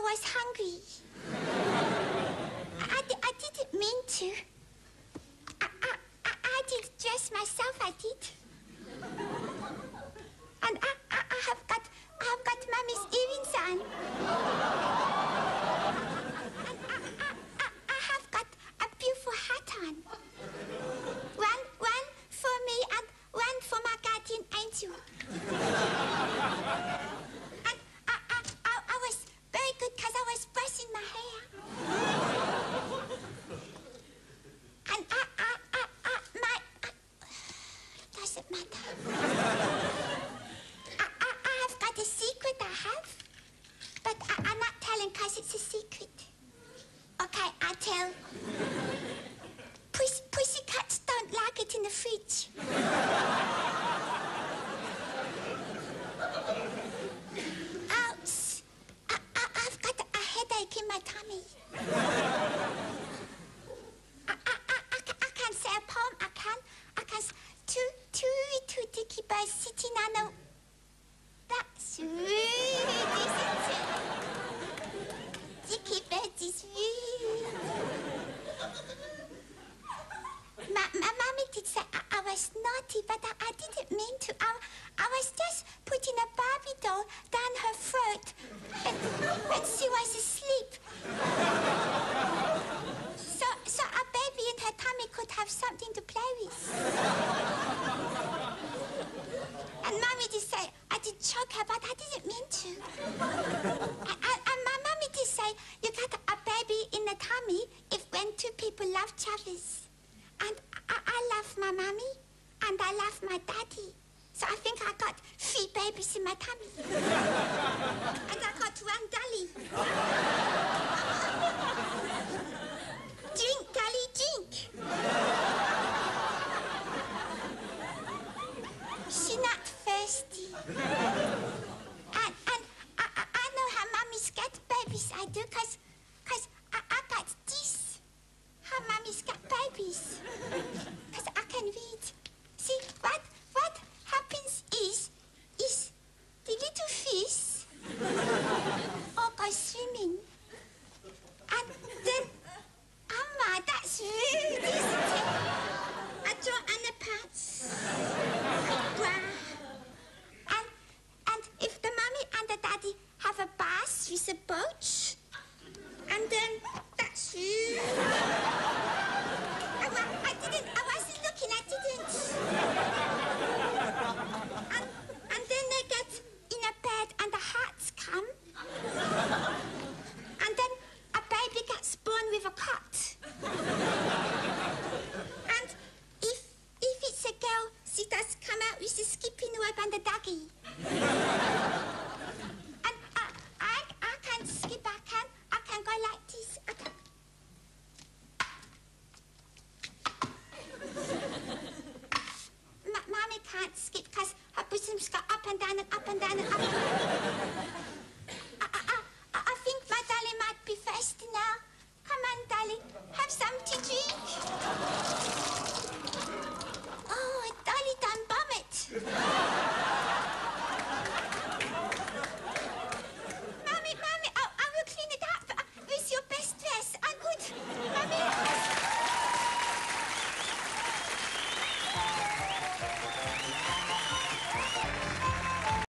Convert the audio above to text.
was hungry. I didn't mean to. I did dress myself, I did. And I have got Mummy's earrings on. And I have got a beautiful hat on. One for me and one for my guardian angel. And I was very good because I was brushing my hair. And doesn't matter. I have got a secret I have, but I'm not telling because it's a secret. Okay, I tell. Pussycats don't like it in the fridge. Ouch! I've got a headache in my tummy. I can say a poem. I can two dicky birds sitting on a... That's rude, isn't it? Dicky birds is rude. My Mummy did say I was naughty, but I didn't mean to. I was just putting a Barbie doll down her throat when she was asleep. So a baby in her tummy could have something to play with. And Mummy did say I did choke her, but I didn't mean to. And my Mummy did say you got a baby in the tummy if when two people love each other. And I love my Mummy and I love my daddy. So I think I got 3 babies in my tummy. And I got 1 dolly. Drink, dolly, drink. She's not thirsty. And I know how Mummies get babies. I do, because I got this. How Mummies get babies. Because I can read. See, what happens is the little fish all go swimming. And then, that's rude, isn't it? I draw underpants. And if the Mummy and the Daddy have a bath with a boat, and then that's rude.